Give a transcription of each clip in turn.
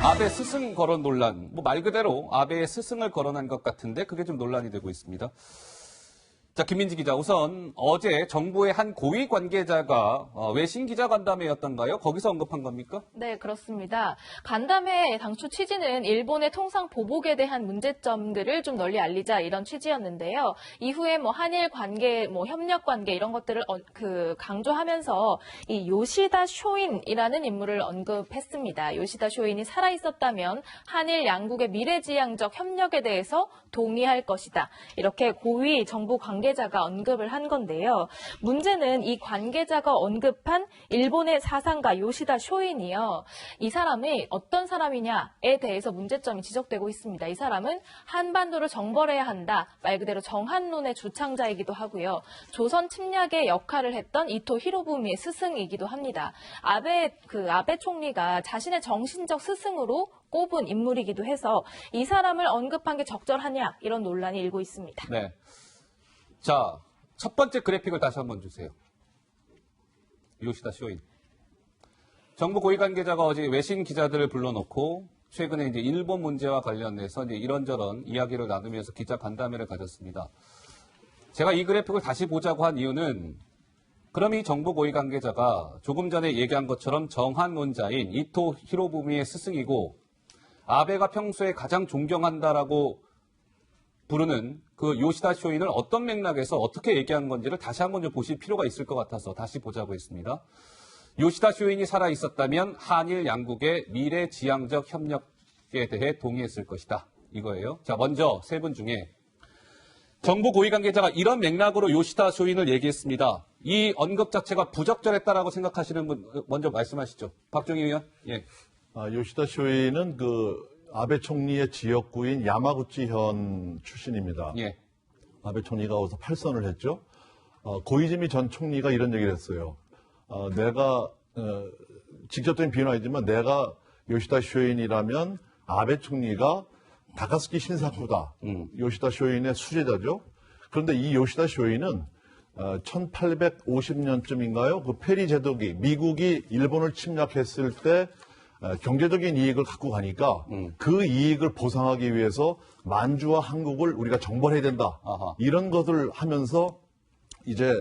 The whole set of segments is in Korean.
아베 스승 거론 논란, 뭐 말 그대로 아베의 스승을 거론한 것 같은데 그게 좀 논란이 되고 있습니다. 자, 김민지 기자, 우선 어제 정부의 한 고위 관계자가 외신 기자간담회였던가요? 거기서 언급한 겁니까? 네, 그렇습니다. 간담회 당초 취지는 일본의 통상 보복에 대한 문제점들을 좀 널리 알리자 이런 취지였는데요. 이후에 뭐 한일 관계, 뭐 협력 관계 이런 것들을 강조하면서 이 요시다 쇼인이라는 인물을 언급했습니다. 요시다 쇼인이 살아 있었다면 한일 양국의 미래지향적 협력에 대해서 동의할 것이다. 이렇게 고위 정부 관계자가 언급을 한 건데요. 문제는 이 관계자가 언급한 일본의 사상가 요시다 쇼인이요. 이 사람이 어떤 사람이냐에 대해서 문제점이 지적되고 있습니다. 이 사람은 한반도를 정벌해야 한다. 말 그대로 정한론의 주창자이기도 하고요. 조선 침략의 역할을 했던 이토 히로부미의 스승이기도 합니다. 아베 총리가 자신의 정신적 스승으로 꼽은 인물이기도 해서 이 사람을 언급한 게 적절하냐 이런 논란이 일고 있습니다. 네. 자, 첫 번째 그래픽을 다시 한번 주세요. 요시다 쇼인. 정부 고위 관계자가 어제 외신 기자들을 불러놓고 최근에 이제 일본 문제와 관련해서 이제 이런저런 이야기를 나누면서 기자 간담회를 가졌습니다. 제가 이 그래픽을 다시 보자고 한 이유는 그럼 이 정부 고위 관계자가 조금 전에 얘기한 것처럼 정한론자인 이토 히로부미의 스승이고 아베가 평소에 가장 존경한다라고 부르는 그 요시다 쇼인을 어떤 맥락에서 어떻게 얘기한 건지를 다시 한번 좀 보실 필요가 있을 것 같아서 다시 보자고 했습니다. 요시다 쇼인이 살아 있었다면 한일 양국의 미래 지향적 협력에 대해 동의했을 것이다. 이거예요. 자, 먼저 세 분 중에 정부 고위 관계자가 이런 맥락으로 요시다 쇼인을 얘기했습니다. 이 언급 자체가 부적절했다라고 생각하시는 분 먼저 말씀하시죠. 박정희 의원. 예. 요시다 쇼이는 아베 총리의 지역구인 야마구치현 출신입니다. 예. 아베 총리가 어서 팔선을 했죠. 고이즈미 전 총리가 이런 얘기를 했어요. 내가 직접적인 비유는 아니지만 내가 요시다 쇼인이라면 아베 총리가 다카스키 신사쿠다. 요시다 쇼인의 수제자죠. 그런데 이 요시다 쇼인은 1850년쯤인가요? 그 페리 제도기, 미국이 일본을 침략했을 때 경제적인 이익을 갖고 가니까 그 이익을 보상하기 위해서 만주와 한국을 우리가 정벌해야 된다. 아하. 이런 것을 하면서 이제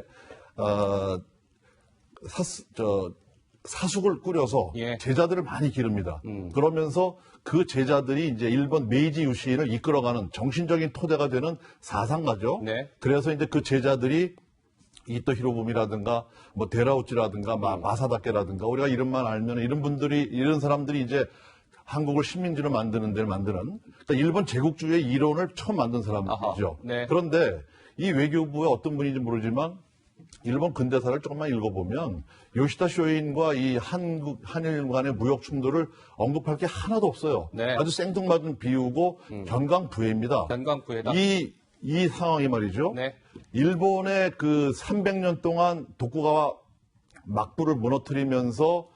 사숙을 꾸려서 예. 제자들을 많이 기릅니다. 그러면서 그 제자들이 이제 일본 메이지 유신을 이끌어가는 정신적인 토대가 되는 사상가죠. 네. 그래서 이제 그 제자들이 이토 히로부미라든가 뭐 데라우치라든가 마사다케라든가 우리가 이름만 알면 이런 사람들이 이제 한국을 식민지로 만드는 데를 만드는 그러니까 일본 제국주의의 이론을 처음 만든 사람들이죠. 네. 그런데 이 외교부의 어떤 분인지 모르지만 일본 근대사를 조금만 읽어보면 요시다 쇼인과 이 한일 간의 무역 충돌을 언급할 게 하나도 없어요. 네. 아주 생뚱맞은 비유고 견강부회입니다. 견강부회다. 이 상황이 말이죠. 네. 일본의 그 300년 동안 도쿠가와 막부를 무너뜨리면서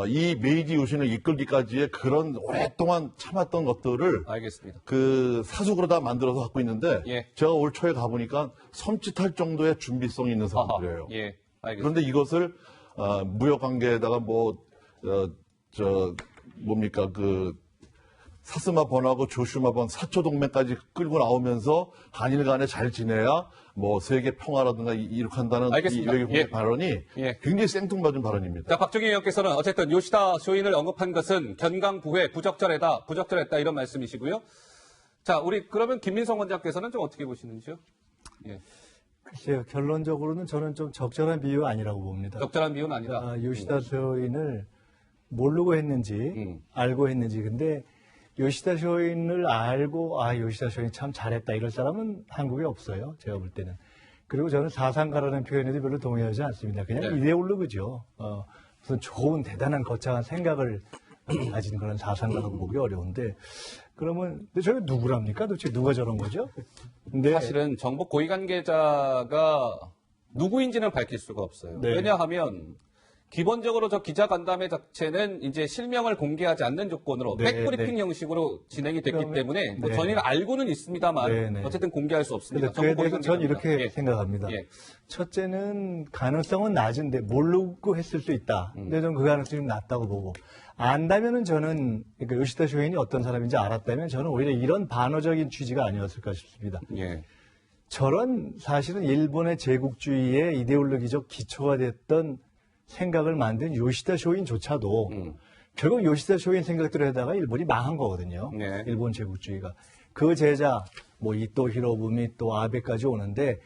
이 메이지 유신을 이끌기까지의 그런 오랫동안 참았던 것들을 알겠습니다. 그 사숙으로 다 만들어서 갖고 있는데 예. 제가 올 초에 가보니까 섬찟할 정도의 준비성이 있는 사람들이에요. 예, 알겠습니다. 그런데 이것을 무역 관계에다가 사스마 번하고 조슈마 번 사초 동맹까지 끌고 나오면서 한일 간에 잘 지내야 뭐 세계 평화라든가 이렇게 한다는 알겠습니다. 이 외교부 예. 발언이 예. 굉장히 생뚱맞은 발언입니다. 자, 박정희 의원께서는 어쨌든 요시다 쇼인을 언급한 것은 견강부회 부적절했다 이런 말씀이시고요. 자, 우리 그러면 김민성 원장께서는 좀 어떻게 보시는지요? 예. 글쎄요, 결론적으로는 저는 좀 적절한 비유가 아니라고 봅니다. 적절한 비유는 아니다. 요시다 쇼인을 모르고 했는지 알고 했는지 근데 요시다 쇼인을 알고 요시다 쇼인 참 잘했다 이럴 사람은 한국에 없어요. 제가 볼 때는. 그리고 저는 사상가라는 표현에도 별로 동의하지 않습니다. 그냥 네. 이데올로그죠. 무슨 좋은 대단한 거창한 생각을 가진 그런 사상가라고 보기 어려운데 그러면 근데 저게 누구랍니까? 도대체 누가 저런 거죠? 근데 사실은 정부 고위 관계자가 누구인지는 밝힐 수가 없어요. 네. 왜냐하면 기본적으로 저 기자 간담회 자체는 이제 실명을 공개하지 않는 조건으로 네, 백브리핑 네. 형식으로 진행이 됐기 그러면- 때문에 뭐 네. 저희는 알고는 있습니다만 네, 네. 어쨌든 공개할 수 없습니다. 그에 대해서 전 정보공개입니다. 이렇게 예. 생각합니다. 예. 첫째는 가능성은 낮은데 모르고 했을 수 있다. 근데 저는 그 가능성이 좀 낮다고 보고 안다면은 저는 그러니까 요시다 쇼인이 어떤 사람인지 알았다면 저는 오히려 이런 반어적인 취지가 아니었을까 싶습니다. 예. 저런 사실은 일본의 제국주의의 이데올로기적 기초가 됐던 생각을 만든 요시다 쇼인조차도 결국 요시다 쇼인 생각대로 하다가 일본이 망한 거거든요. 네. 일본 제국주의가. 그 제자 뭐 이토 히로부미 또 아베까지 오는데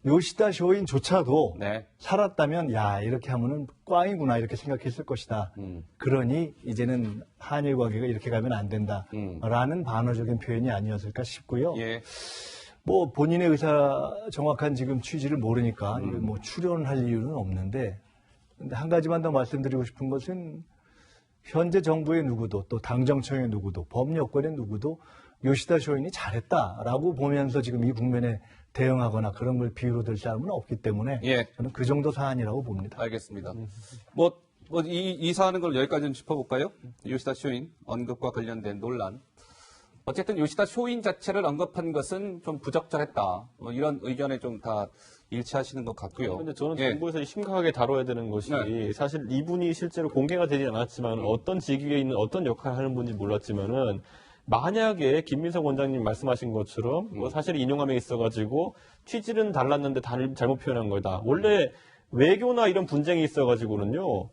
요시다 쇼인조차도 네. 살았다면 야 이렇게 하면은 꽝이구나 이렇게 생각했을 것이다. 그러니 이제는 한일 관계가 이렇게 가면 안 된다라는 반어적인 표현이 아니었을까 싶고요. 예. 뭐 본인의 정확한 지금 취지를 모르니까 이걸 뭐 출연할 이유는 없는데 근데 한 가지만 더 말씀드리고 싶은 것은 현재 정부의 누구도 또 당정청의 누구도 법여권의 누구도 요시다 쇼인이 잘했다라고 보면서 지금 이 국면에 대응하거나 그런 걸 비유로 들 사람은 없기 때문에 예. 저는 그 정도 사안이라고 봅니다. 알겠습니다. 이 사안은 걸 여기까지 좀 짚어볼까요? 요시다 쇼인 언급과 관련된 논란. 어쨌든 요시다 쇼인 자체를 언급한 것은 좀 부적절했다. 뭐 이런 의견에 좀 다 일치하시는 것 같고요. 근데 저는 예. 정부에서 심각하게 다뤄야 되는 것이 네. 사실 이분이 실제로 공개가 되지 않았지만 어떤 직위에 있는 어떤 역할을 하는 분인지 몰랐지만은 만약에 김민석 원장님 말씀하신 것처럼 뭐 사실 인용함에 있어가지고 취지는 달랐는데 잘못 표현한 거다. 원래 외교나 이런 분쟁이 있어가지고는요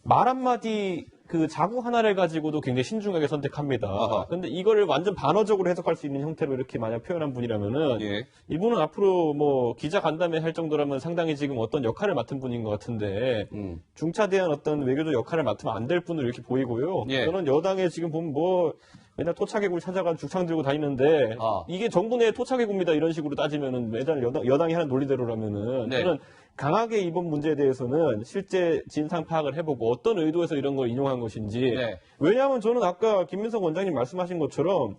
말 한마디 그 자구 하나를 가지고도 굉장히 신중하게 선택합니다. 아하. 근데 이거를 완전 반어적으로 해석할 수 있는 형태로 이렇게 만약 표현한 분이라면은 예. 이분은 앞으로 뭐 기자 간담회 할 정도라면 상당히 지금 어떤 역할을 맡은 분인 것 같은데 중차대한 어떤 외교적 역할을 맡으면 안 될 분으로 이렇게 보이고요. 예. 저는 여당에 지금 보면 뭐 맨날 토착외국을 찾아가 죽창 들고 다니는데 아. 이게 정부 내 토착외국입니다 이런 식으로 따지면은 매달 여당이 하는 논리대로라면은 네. 저는 강하게 이번 문제에 대해서는 실제 진상 파악을 해보고 어떤 의도에서 이런 걸 인용한 것인지 네. 왜냐하면 저는 아까 김민석 원장님 말씀하신 것처럼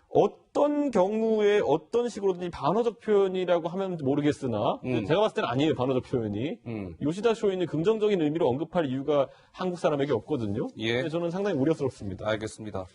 어떤 경우에 어떤 식으로든지 반어적 표현이라고 하면 모르겠으나 제가 봤을 때는 아니에요 반어적 표현이 요시다 쇼인이 긍정적인 의미로 언급할 이유가 한국 사람에게 없거든요. 예. 그래서 저는 상당히 우려스럽습니다. 알겠습니다.